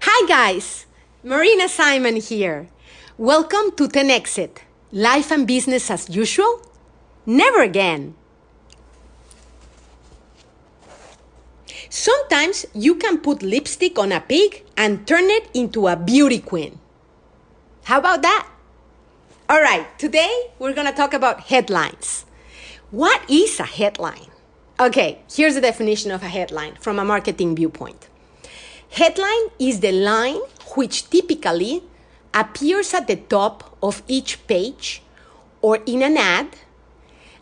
Hi guys, Marina Simon here. Welcome to 10 Exit, life and business as usual? Never again. Sometimes you can put lipstick on a pig and turn it into a beauty queen. How about that? All right, today we're going to talk about headlines. What is a headline? Okay, here's the definition of a headline from a marketing viewpoint. Headline is the line which typically appears at the top of each page or in an ad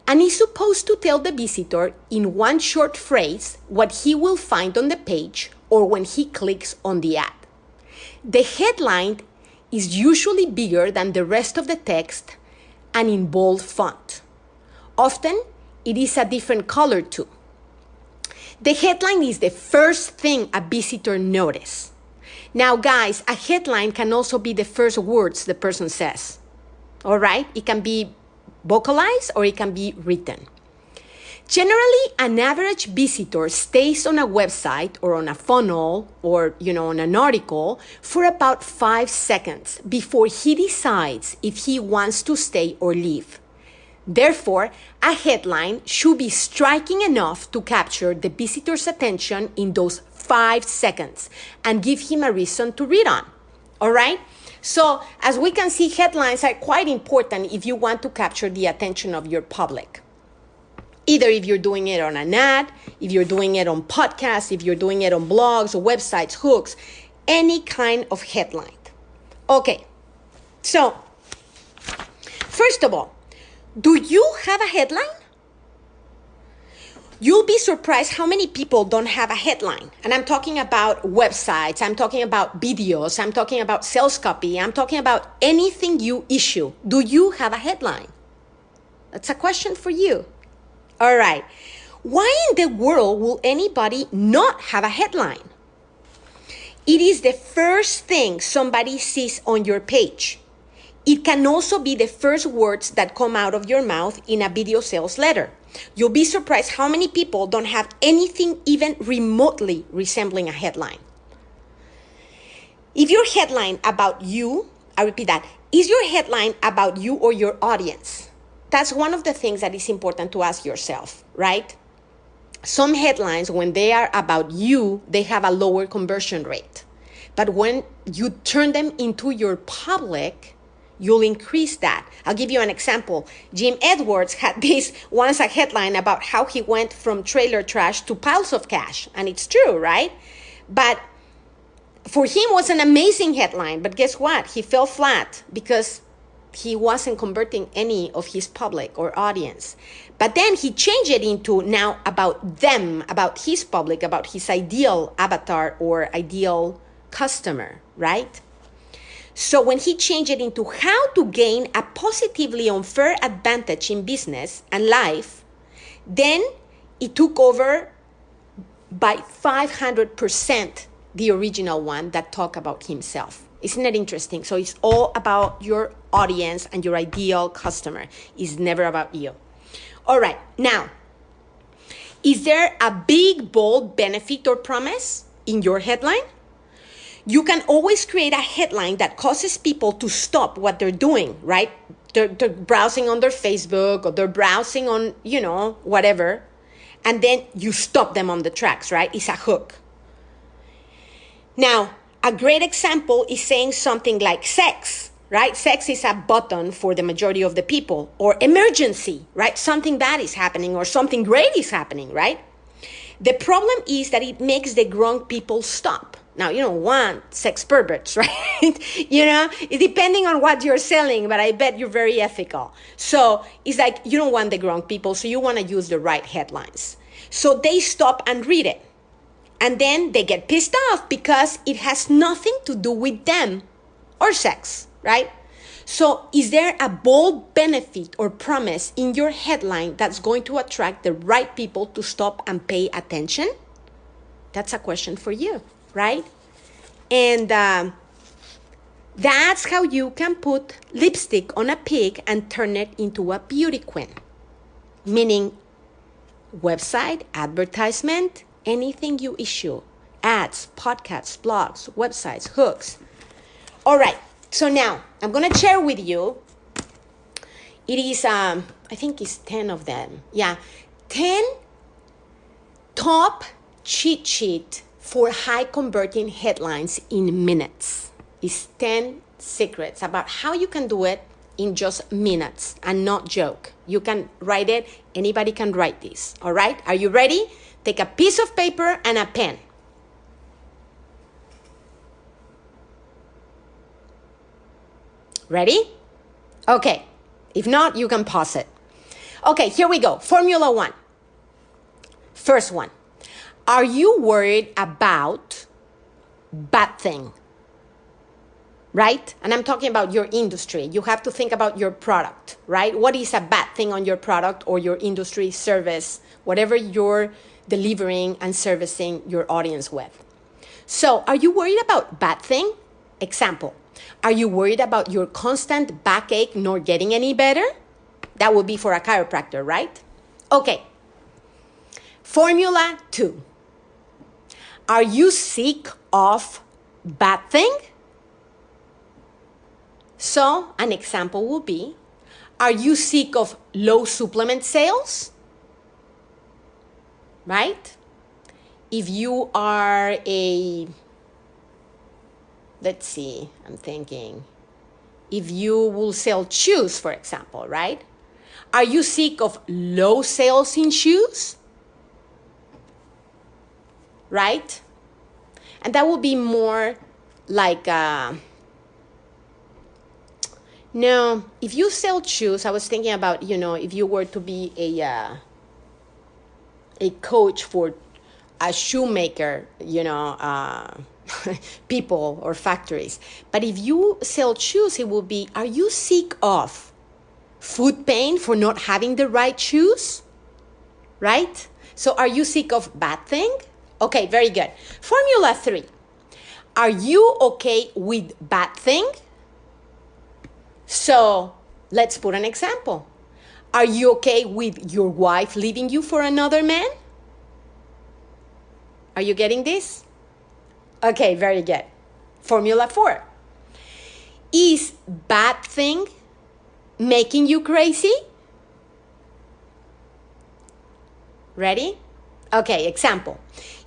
and is supposed to tell the visitor in one short phrase what he will find on the page or when he clicks on the ad. The headline is usually bigger than the rest of the text and in bold font. Often, it is a different color too. The headline is the first thing a visitor notices. Now, guys, a headline can also be the first words the person says. All right? It can be vocalized or it can be written. Generally, an average visitor stays on a website or on a funnel or, on an article for about 5 seconds before he decides if he wants to stay or leave. Therefore, a headline should be striking enough to capture the visitor's attention in those 5 seconds and give him a reason to read on. All right? So, as we can see, headlines are quite important if you want to capture the attention of your public. Either if you're doing it on an ad, if you're doing it on podcasts, if you're doing it on blogs or websites, hooks, any kind of headline. Okay, so, first of all, do you have a headline? You'll be surprised how many people don't have a headline. And I'm talking about websites, I'm talking about videos, I'm talking about sales copy, I'm talking about anything you issue. Do you have a headline? That's a question for you. All right. Why in the world will anybody not have a headline? It is the first thing somebody sees on your page. It can also be the first words that come out of your mouth in a video sales letter. You'll be surprised how many people don't have anything even remotely resembling a headline. If your headline about you, I repeat that, is your headline about you or your audience? That's one of the things that is important to ask yourself, right? Some headlines, when they are about you, they have a lower conversion rate. But when you turn them into your public, you'll increase that. I'll give you an example. Jim Edwards had this once a headline about how he went from trailer trash to piles of cash. And it's true, right? But for him, it was an amazing headline. But guess what? He fell flat because he wasn't converting any of his public or audience. But then he changed it into now about them, about his public, about his ideal avatar or ideal customer, right? So when he changed it into how to gain a positively unfair advantage in business and life, then it took over by 500% the original one that talked about himself. Isn't that interesting? So it's all about your audience and your ideal customer. It's never about you. All right. Now, is there a big, bold benefit or promise in your headline? You can always create a headline that causes people to stop what they're doing, right? They're browsing on their Facebook or they're browsing on, whatever. And then you stop them on the tracks, right? It's a hook. Now, a great example is saying something like sex, right? Sex is a button for the majority of the people. Or emergency, right? Something bad is happening or something great is happening, right? The problem is that it makes the grown people stop. Now, you don't want sex perverts, right? It's depending on what you're selling, but I bet you're very ethical. So it's like you don't want the grown people, so you want to use the right headlines. So they stop and read it. And then they get pissed off because it has nothing to do with them or sex, right? So is there a bold benefit or promise in your headline that's going to attract the right people to stop and pay attention? That's a question for you, right? And that's how you can put lipstick on a pig and turn it into a beauty queen. Meaning website, advertisement, anything you issue ads, podcasts, blogs, websites, hooks. All right, so now I'm going to share with you. It is, I think it's 10 of them. Yeah, 10 top cheat sheet for high converting headlines in minutes. It's 10 secrets about how you can do it in just minutes and not joke. You can write it. Anybody can write this. All right, are you ready? Take a piece of paper and a pen. Ready? Okay. If not, you can pause it. Okay, here we go. Formula 1. First one. Are you worried about bad thing? Right? And I'm talking about your industry. You have to think about your product, right? What is a bad thing on your product or your industry, service, whatever you're delivering and servicing your audience with? So, are you worried about bad thing? Example. Are you worried about your constant backache not getting any better? That would be for a chiropractor, right? Okay. Formula 2. Are you sick of bad thing? So, an example will be, are you sick of low supplement sales? Right? If you are let's see, I'm thinking, if you will sell shoes, for example, right? Are you sick of low sales in shoes? Right? And that will be more like, no, if you sell shoes, I was thinking about, if you were to be a coach for a shoemaker, people or factories. But if you sell shoes, it will be, are you sick of foot pain for not having the right shoes? Right? So are you sick of bad thing? Okay, very good. Formula 3. Are you okay with bad thing? So let's put an example. Are you okay with your wife leaving you for another man? Are you getting this? Okay, very good. Formula 4. Is bad thing making you crazy? Ready? Okay, example.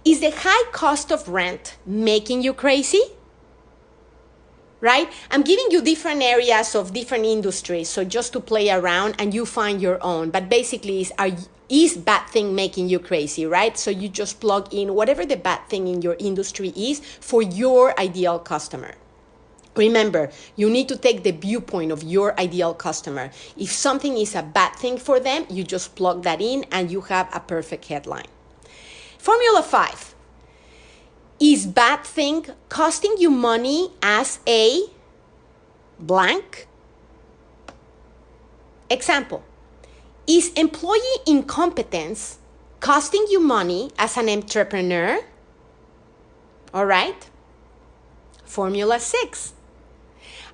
Is the high cost of rent making you crazy? Right? I'm giving you different areas of different industries, so just to play around and you find your own. But basically, is bad thing making you crazy, right? So you just plug in whatever the bad thing in your industry is for your ideal customer. Remember, you need to take the viewpoint of your ideal customer. If something is a bad thing for them, you just plug that in and you have a perfect headline. Formula 5. Is bad thing costing you money as a blank? Example. Is employee incompetence costing you money as an entrepreneur? All right. Formula 6.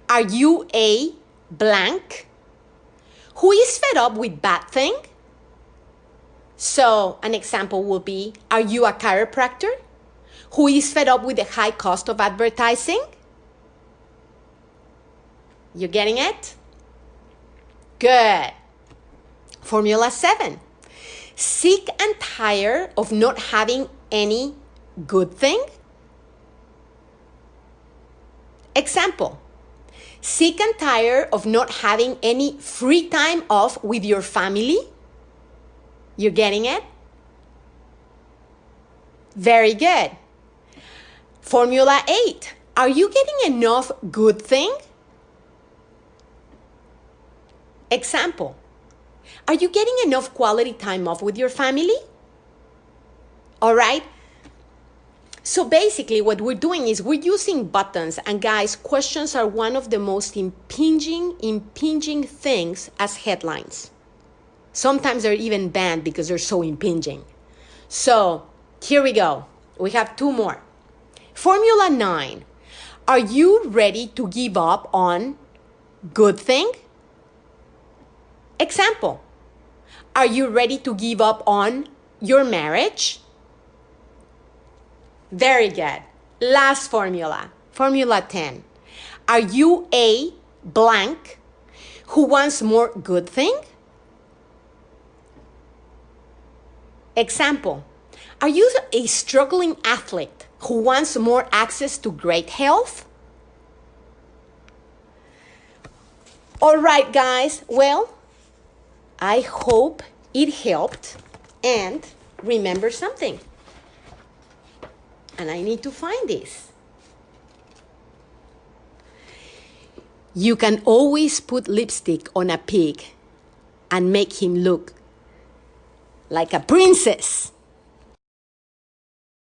Are you a blank who is fed up with bad thing? So an example will be, are you a chiropractor who is fed up with the high cost of advertising? You getting it? Good. Formula 7. Sick and tired of not having any good thing? Example. Sick and tired of not having any free time off with your family? You getting it? Very good. Formula 8. Are you getting enough good thing? Example. Are you getting enough quality time off with your family? All right. So basically what we're doing is we're using buttons, and guys, questions are one of the most impinging things as headlines. Sometimes they're even banned because they're so impinging. So here we go. We have 2 more. Formula 9. Are you ready to give up on good thing? Example. Are you ready to give up on your marriage? Very good. Last formula. Formula 10. Are you a blank who wants more good thing? Example. Are you a struggling athlete who wants more access to great health? All right, guys. Well, I hope it helped. And remember something. And I need to find this. You can always put lipstick on a pig and make him look like a princess.